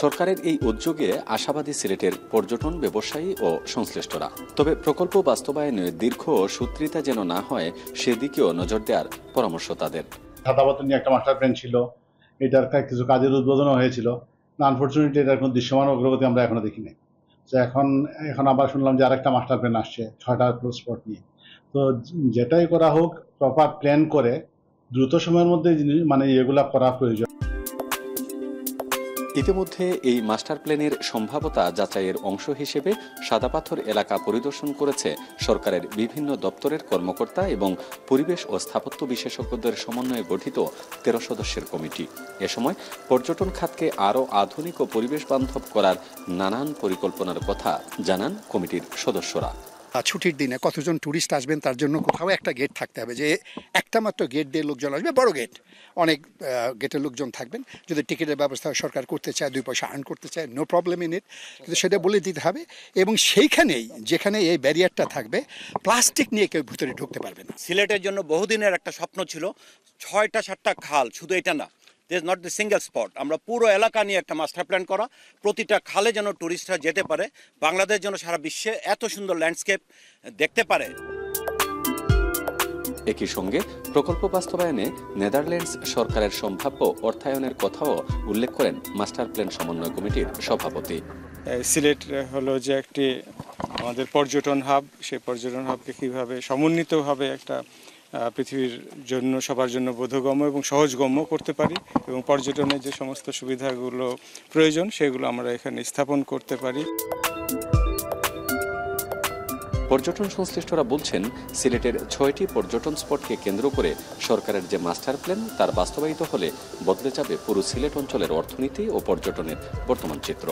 সরকারের এই উদ্যোগে আশাবাদী সিলেটের পর্যটন ব্যবসায়ী ও সংশ্লিষ্টরা। তবে প্রকল্প বাস্তবায়নে দীর্ঘ সূত্রিতা যেন না হয়, সেদিকেও নজর দেওয়ার পরামর্শ তাদের। সাদাপাথর নিয়ে একটা মাস্টার প্ল্যান ছিল, এটার কিছু কাজের উদ্বোধনও হয়েছিল। আনফর্চুনেটলি এটার কোনো দৃশ্যমান অগ্রগতি আমরা এখনো দেখিনি। তো এখন আবার শুনলাম যে আরেকটা মাস্টার প্ল্যান আসছে 6টা স্পট নিয়ে। তো যেটাই করা হোক, প্রপার প্ল্যান করে দ্রুত সময়ের মধ্যে এগুলা করা প্রয়োজন। ইতিমধ্যে এই মাস্টার প্ল্যানের সম্ভাব্যতা যাচাইয়ের অংশ হিসেবে সাদাপাথর এলাকা পরিদর্শন করেছে সরকারের বিভিন্ন দপ্তরের কর্মকর্তা এবং পরিবেশ ও স্থাপত্য বিশেষজ্ঞদের সমন্বয়ে গঠিত 13 সদস্যের কমিটি। এ সময় পর্যটন খাতকে আরও আধুনিক ও পরিবেশ বান্ধব করার নানান পরিকল্পনার কথা জানান কমিটির সদস্যরা। ছুটির দিনে কতজন ট্যুরিস্ট আসবেন তার জন্য কোথাও একটা গেট থাকতে হবে, যে একটা মাত্র গেট দিয়ে লোকজন আসবে, বড় গেট, অনেক গেটের লোকজন থাকবেন। যদি টিকিটের ব্যবস্থা সরকার করতে চায়, 2 পয়সা আর্ন করতে চায়, নো প্রবলেম ইন ইট, কিন্তু সেটা বলে দিতে হবে। এবং সেইখানেই যেখানে এই ব্যারিয়ারটা থাকবে, প্লাস্টিক নিয়ে কেউ ভিতরে ঢুকতে পারবে না। সিলেটের জন্য বহুদিনের একটা স্বপ্ন ছিল 6টা-7টা খাল, শুধু এটা না, this not the single spot, আমরা পুরো এলাকা নিয়ে একটা মাস্টার প্ল্যান করা, প্রতিটা খালে যেন টুরিস্টরা যেতে পারে, বাংলাদেশ যেন সারা বিশ্বে এত সুন্দর ল্যান্ডস্কেপ দেখতে পারে। একই সঙ্গে প্রকল্প বাস্তবায়নে নেদারল্যান্ডস সরকারের সম্ভাব্য অর্থায়নের কথাও উল্লেখ করেন মাস্টার প্ল্যান সমন্বয় কমিটির সভাপতি। সিলেট হলো যে একটি আমাদের পর্যটন হাব, সেই পর্যটন হাবকে কীভাবে সমন্বিতভাবে একটা পৃথিবীর জন্য সবার জন্য বোধগম্য এবং সহজগম্য করতে পারি, এবং পর্যটনের যে সমস্ত সুবিধাগুলো প্রয়োজন সেগুলো আমরা এখানে স্থাপন করতে পারি। পর্যটন সংশ্লিষ্টরা বলছেন, সিলেটের 6টি পর্যটন স্পটকে কেন্দ্র করে সরকারের যে মাস্টার প্ল্যান তার বাস্তবায়িত হলে বদলে যাবে পুরো সিলেট অঞ্চলের অর্থনীতি ও পর্যটনের বর্তমান চিত্র।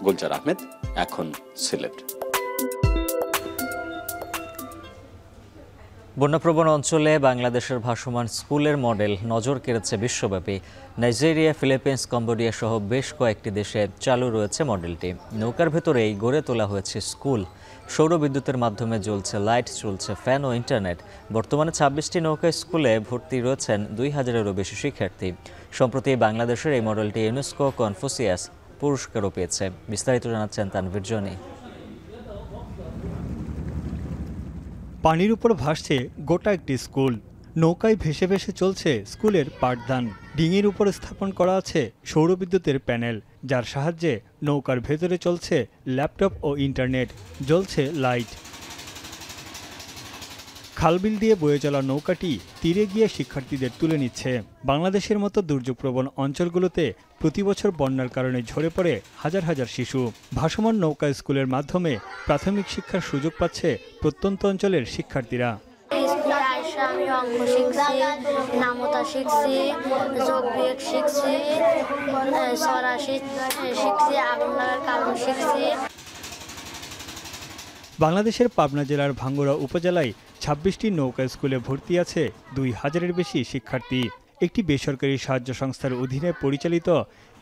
গুলজার আহমেদ, এখন সিলেট। বন্যাপ্রবণ অঞ্চলে বাংলাদেশের ভাসমান স্কুলের মডেল নজর কেড়েছে বিশ্বব্যাপী। নাইজেরিয়া, ফিলিপিন্স, কম্বোডিয়া সহ বেশ কয়েকটি দেশে চালু রয়েছে মডেলটি। নৌকার ভেতরেই গড়ে তোলা হয়েছে স্কুল। সৌর বিদ্যুতের মাধ্যমে জ্বলছে লাইট, চলছে ফ্যান ও ইন্টারনেট। বর্তমানে 26টি নৌকা স্কুলে ভর্তি রয়েছেন 2000-এরও বেশি শিক্ষার্থী। সম্প্রতি বাংলাদেশের এই মডেলটি ইউনেস্কো কনফুসিয়াস পুরস্কারও পেয়েছে। বিস্তারিত জানাচ্ছেন তানভীর জনি। পানির উপর ভাসছে গোটা একটি স্কুল। নৌকায় ভেসে ভেসে চলছে স্কুলের পাঠদান। ডিঙির উপর স্থাপন করা আছে সৌরবিদ্যুতের প্যানেল, যার সাহায্যে নৌকার ভেতরে চলছে ল্যাপটপ ও ইন্টারনেট, জ্বলছে লাইট। খালবিল দিয়ে বয়ে চলা নৌকাটি তীরে গিয়ে শিক্ষার্থীদের তুলে নিচ্ছে। বাংলাদেশের মতো দুর্যোগপ্রবণ অঞ্চলগুলোতে প্রতি বছর বন্যার কারণে ঝরে পড়ে হাজার হাজার শিশু। ভাসমান নৌকা স্কুলের মাধ্যমে প্রাথমিক শিক্ষার সুযোগ পাচ্ছে প্রত্যন্ত অঞ্চলের শিক্ষার্থীরা। আমি অঙ্ক শিখছি, নামতা শিখছি, যোগ বিয়োগ শিখছি, ছড়া শিখছি, আগুন লাগার কারণ শিখছি। বাংলাদেশের পাবনা জেলার ভাঙ্গুড়া উপজেলায় ২৬টি নৌকা স্কুলে ভর্তি আছে ২,০০০-এর বেশি শিক্ষার্থী। একটি বেসরকারি সাহায্য সংস্থার অধীনে পরিচালিত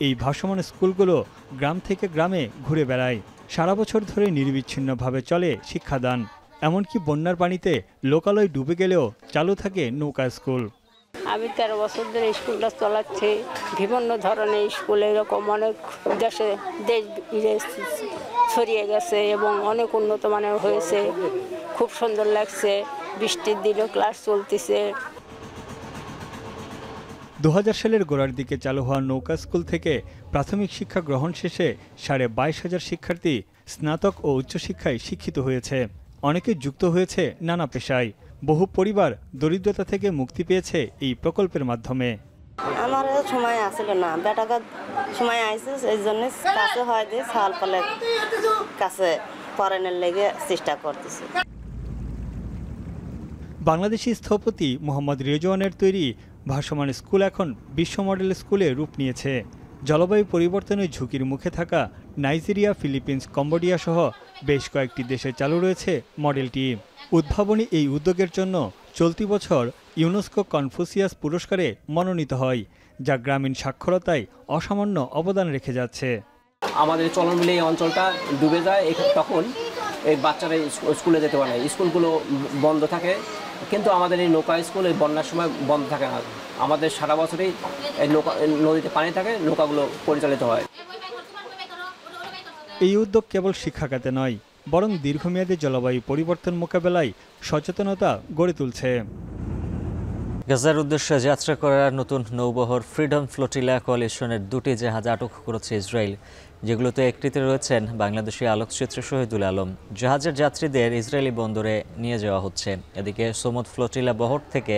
এই ভাসমান স্কুলগুলো গ্রাম থেকে গ্রামে ঘুরে বেড়ায়। সারা বছর ধরে নিরবিচ্ছিন্নভাবে চলে শিক্ষাদান। এমনকি বন্যার পানিতে লোকালয় ডুবে গেলেও চালু থাকে নৌকা স্কুল। আমি ১৩ বছর ধরে স্কুলটা চালাচ্ছি। বিভিন্ন ধরনের স্কুল এরকম অনেক দেশ ছড়িয়ে গেছে এবং অনেক উন্নত মানের হয়েছে। খুব সুন্দর লাগছে। বৃষ্টির দিনেও ক্লাস চলতেছে। ২০০০ সালের গোড়ার দিকে চালু হওয়া নৌকা স্কুল থেকে প্রাথমিক শিক্ষা গ্রহণ শেষে ২২,৫০০ শিক্ষার্থী স্নাতক ও উচ্চশিক্ষায় শিক্ষিত হয়েছে। অনেকে যুক্ত হয়েছে নানা পেশায়। বহু পরিবার দরিদ্রতা থেকে মুক্তি পেয়েছে এই প্রকল্পের মাধ্যমে। আমার সময় আসছিল না, বেটাকে সময় আইছে, এই জন্য কাছে হয় দিয়ে সাল পালে কাছে পড়ানোর লেগে চেষ্টা করতেছে। বাংলাদেশি স্থপতি মোহাম্মদ রেজওয়ানের তৈরি ভাসমান স্কুল এখন বিশ্ব মডেল স্কুলে রূপ নিয়েছে। জলবায়ু পরিবর্তনের ঝুঁকির মুখে থাকা নাইজেরিয়া, ফিলিপিন্স, কম্বোডিয়া সহ বেশ কয়েকটি দেশে চালু রয়েছে মডেলটি। উদ্ভাবনী এই উদ্যোগের জন্য চলতি বছর ইউনেস্কো কনফুসিয়াস পুরস্কারে মনোনীত হয়, যা গ্রামীণ সাক্ষরতায় অসামান্য অবদান রেখে যাচ্ছে। আমাদের চলন মিলে এই অঞ্চলটা ডুবে যায়, তখন এই বাচ্চারা স্কুলে যেতে পারে না, স্কুলগুলো বন্ধ থাকে। কিন্তু আমাদের এই নৌকা স্কুল এই বন্যার সময় বন্ধ থাকে না। আমাদের সারা বছরই এই নদীতে পানি থাকে, নৌকাগুলো পরিচালিত হয়। এই উদ্যোগ কেবল শিক্ষাখাতে নয়, বরং দীর্ঘমেয়াদী জলবায়ু পরিবর্তন মোকাবেলায় সচেতনতা গড়ে তুলছে। গাজার উদ্দেশ্যে যাত্রা করার নতুন নৌবহর ফ্রিডম ফ্লোটিলা কোয়ালিশনের 2টি জাহাজ আটক করেছে ইসরায়েল, যেগুলোতে একটিতে রয়েছেন বাংলাদেশি আলোকচিত্রী শহীদুল আলম। জাহাজের যাত্রীদের ইসরায়েলি বন্দরে নিয়ে যাওয়া হচ্ছে। এদিকে সমুদ ফ্লোটিলা বহর থেকে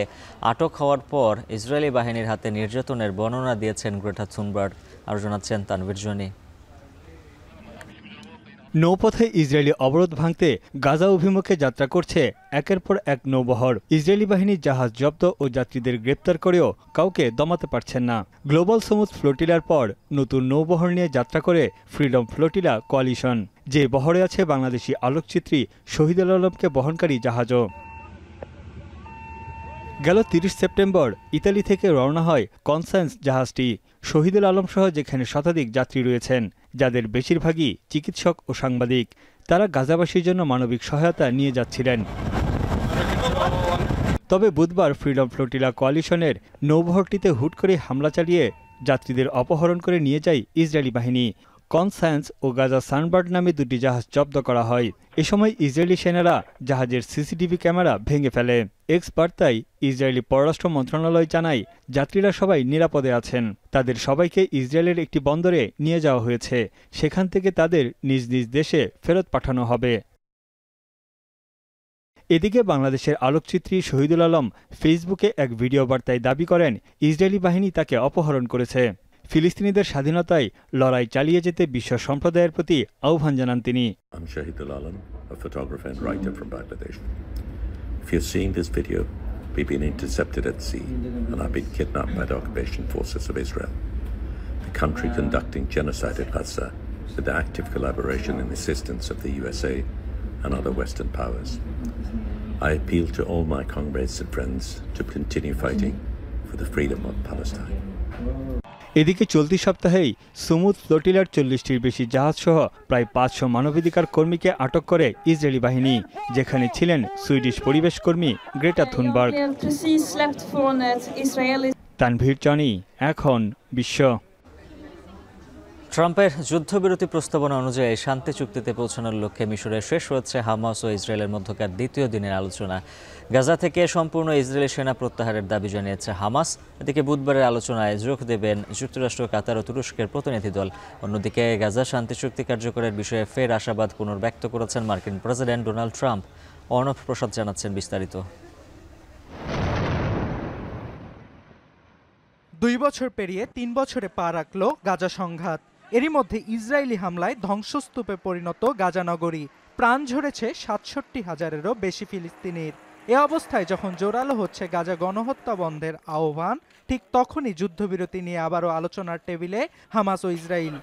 আটক হওয়ার পর ইসরায়েলি বাহিনীর হাতে নির্যাতনের বর্ণনা দিয়েছেন গ্রেটা থুনবার্গ। আর জানাচ্ছেন তানভীর জনি। নৌপথে ইসরায়েলি অবরোধ ভাঙতে গাজা অভিমুখে যাত্রা করছে একের পর এক নৌবহর। ইসরায়েলি বাহিনী জাহাজ জব্দ ও যাত্রীদের গ্রেপ্তার করেও কাউকে দমাতে পারছেন না। গ্লোবাল সমুদ ফ্লোটিলার পর নতুন নৌবহর নিয়ে যাত্রা করে ফ্রিডম ফ্লোটিলা কোয়ালিশন, যে বহরে আছে বাংলাদেশি আলোকচিত্রী শহীদুল আলমকে বহনকারী জাহাজও। গেল ৩০ সেপ্টেম্বর ইতালি থেকে রওনা হয় কনসায়েন্স জাহাজটি। শহীদুল আলম সহ যেখানে শতাধিক যাত্রী রয়েছেন, যাদের বেশিরভাগই চিকিৎসক ও সাংবাদিক, তারা গাজাবাসীর জন্য মানবিক সহায়তা নিয়ে যাচ্ছিলেন। তবে বুধবার ফ্রিডম ফ্লোটিলা কোয়ালিশনের নৌবহরটিতে হুট করে হামলা চালিয়ে যাত্রীদের অপহরণ করে নিয়ে যায় ইসরায়েলি বাহিনী। কনসায়েন্স ও গাজা সানবার্ড নামে 2টি জাহাজ জব্দ করা হয়। এ সময় ইসরায়েলি সেনারা জাহাজের সিসিটিভি ক্যামেরা ভেঙে ফেলে। এক্স বার্তায় ইসরায়েলি পররাষ্ট্র মন্ত্রণালয় জানায়, যাত্রীরা সবাই নিরাপদে আছেন। তাদের সবাইকে ইসরায়েলের একটি বন্দরে নিয়ে যাওয়া হয়েছে। সেখান থেকে তাদের নিজ নিজ দেশে ফেরত পাঠানো হবে। এদিকে বাংলাদেশের আলোকচিত্রী শহীদুল আলম ফেসবুকে এক ভিডিও বার্তায় দাবি করেন, ইসরায়েলি বাহিনী তাকে অপহরণ করেছে। ফিলিস্তিনিদের স্বাধীনতায় লড়াই চালিয়ে যেতে বিশ্ব সম্প্রদায়ের প্রতি আহ্বান জানান তিনি। I'm Shahidul Alam, a photographer and writer from Bangladesh. If you're seeing this video, we've been intercepted at sea and are being kidnapped by the occupation forces of Israel, the country conducting genocide in Gaza with the active collaboration and assistance of the USA and other Western powers. I appeal to all my comrades and friends to continue fighting for the freedom of Palestine. এদিকে চলতি সপ্তাহেই সমুদ ফ্লোটিলার 40টির বেশি জাহাজসহ প্রায় 500 মানবাধিকার কর্মীকে আটক করে Israeli বাহিনী, যেখানে ছিলেন সুইডিশ পরিবেশ কর্মী গ্রেটা থুনবার্গ। তানভীর জনি, এখন বিশ্ব। ট্রাম্পের যুদ্ধবিরতি প্রস্তাবনা অনুযায়ী শান্তি চুক্তিতে পৌঁছানোর লক্ষ্যে মিশরে শেষ হচ্ছে হামাস ও ইসরায়েলের মধ্যকার দ্বিতীয় দিনের আলোচনা। গাজা থেকে সম্পূর্ণ ইসরায়েলি সেনা প্রত্যাহারের দাবি জানিয়েছে হামাস। এদিকে বুধবারের আলোচনায় যোগ দেবেন যুক্তরাষ্ট্র, কাতার ও তুরস্কের প্রতিনিধি দল। অন্যদিকে গাজা শান্তি চুক্তি কার্যকরের বিষয়ে ফের আশাবাদ পুনর্ব্যক্ত করেছেন মার্কিন প্রেসিডেন্ট ডোনাল্ড ট্রাম্প। অর্ণব প্রসাদ জানাচ্ছেন বিস্তারিত। 2 বছর পেরিয়ে 3 বছরে পা রাখল গাজা সংঘাত। এরই মধ্যে ইসরায়েলি হামলায় ধ্বংসস্তূপে পরিণত গাজা নগরী। প্রাণ ঝরেছে 67,000-এরও বেশি ফিলিস্তিনির। এ অবস্থায় যখন জোরালো হচ্ছে গাজা গণহত্যা বন্ধের আহ্বান, ঠিক তখনই যুদ্ধবিরতি নিয়ে আবারও আলোচনার টেবিলে হামাস ও ইসরায়েল।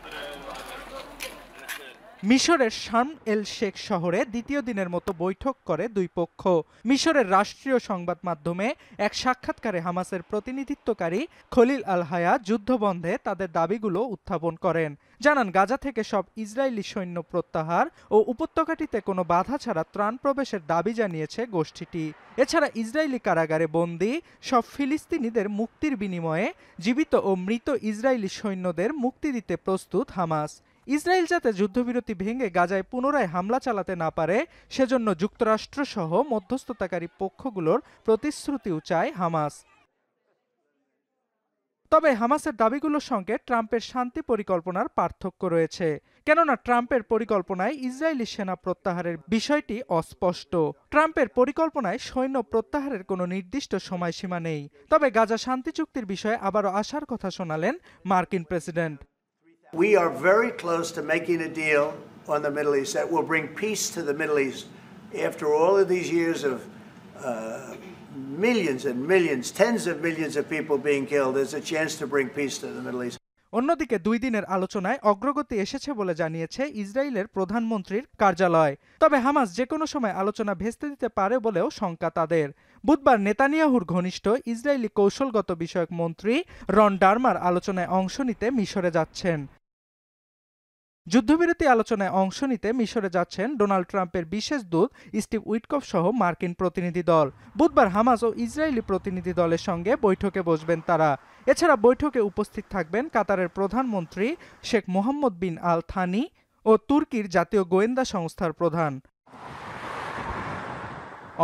মিশরের শার্ম এল শেখ শহরে দ্বিতীয় দিনের মতো বৈঠক করে দুই পক্ষ। মিশরের রাষ্ট্রীয় সংবাদ মাধ্যমে এক সাক্ষাৎকারে হামাসের প্রতিনিধিত্বকারী খলিল আল হায়া যুদ্ধবন্ধে তাদের দাবিগুলো উত্থাপন করেন। জানান, গাজা থেকে সব ইসরায়েলি সৈন্য প্রত্যাহার ও উপত্যকাটিতে কোনো বাধা ছাড়া ত্রাণ প্রবেশের দাবি জানিয়েছে গোষ্ঠীটি। এছাড়া ইসরায়েলি কারাগারে বন্দী সব ফিলিস্তিনিদের মুক্তির বিনিময়ে জীবিত ও মৃত ইসরায়েলি সৈন্যদের মুক্তি দিতে প্রস্তুত হামাস। ইসরায়েল যাতে যুদ্ধবিরতি ভেঙে গাজায় পুনরায় হামলা চালাতে না পারে সেজন্য যুক্তরাষ্ট্রসহ মধ্যস্থতাকারী পক্ষগুলোর প্রতিশ্রুতিও চায় হামাস। তবে হামাসের দাবিগুলোর সঙ্গে ট্রাম্পের শান্তি পরিকল্পনার পার্থক্য রয়েছে, কেননা ট্রাম্পের পরিকল্পনায় ইসরায়েলি সেনা প্রত্যাহারের বিষয়টি অস্পষ্ট। ট্রাম্পের পরিকল্পনায় সৈন্য প্রত্যাহারের কোনো নির্দিষ্ট সময়সীমা নেই। তবে গাজা শান্তি চুক্তির বিষয়ে আবারও আশার কথা শোনালেন মার্কিন president. We are very close to making a deal on the Middle East that will bring peace to the Middle East. After all of these years of millions and millions, tens of millions of people being killed, there's a chance to bring peace to the Middle East. অন্যদিকে 2 দিনের আলোচনায় অগ্রগতি এসেছে বলে জানিয়েছে ইসরায়েলের প্রধানমন্ত্রীর কার্যালয়। তবে হামাস যে কোনো সময় আলোচনা ভেস্তে দিতে পারে বলেও শঙ্কা তাদের। বুধবার নেতানিয়াহুর ঘনিষ্ঠ ইসরায়েলি কৌশলগত বিষয়ক মন্ত্রী রন ডারমার আলোচনায় অংশ নিতে মিশরে যাচ্ছেন। যুদ্ধবিরতি আলোচনায় অংশ নিতে মিশরে যাচ্ছেন ডোনাল্ড ট্রাম্পের বিশেষ দূত স্টিভ উইটকফ সহ মার্কিন প্রতিনিধি দল। বুধবার হামাস ও ইসরায়েলি প্রতিনিধি দলের সঙ্গে বৈঠকে বসবেন তারা। এছাড়া বৈঠকে উপস্থিত থাকবেন কাতারের প্রধানমন্ত্রী শেখ মোহাম্মদ বিন আল থানি ও তুর্কির জাতীয় গোয়েন্দা সংস্থার প্রধান।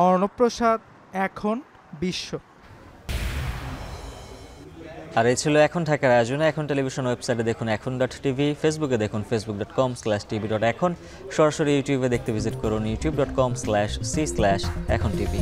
অর্ণব প্রসাদ, এখন বিশ্ব। আর এই ছিল এখন ঢাকার আয়োজনে। এখন টেলিভিশন ওয়েবসাইটে দেখুন এখন.tv, ফেসবুকে দেখুন facebook.com/tv.এখন, সরাসরি ইউটিউবে দেখতে ভিজিট করুন youtube.com/c/echontv।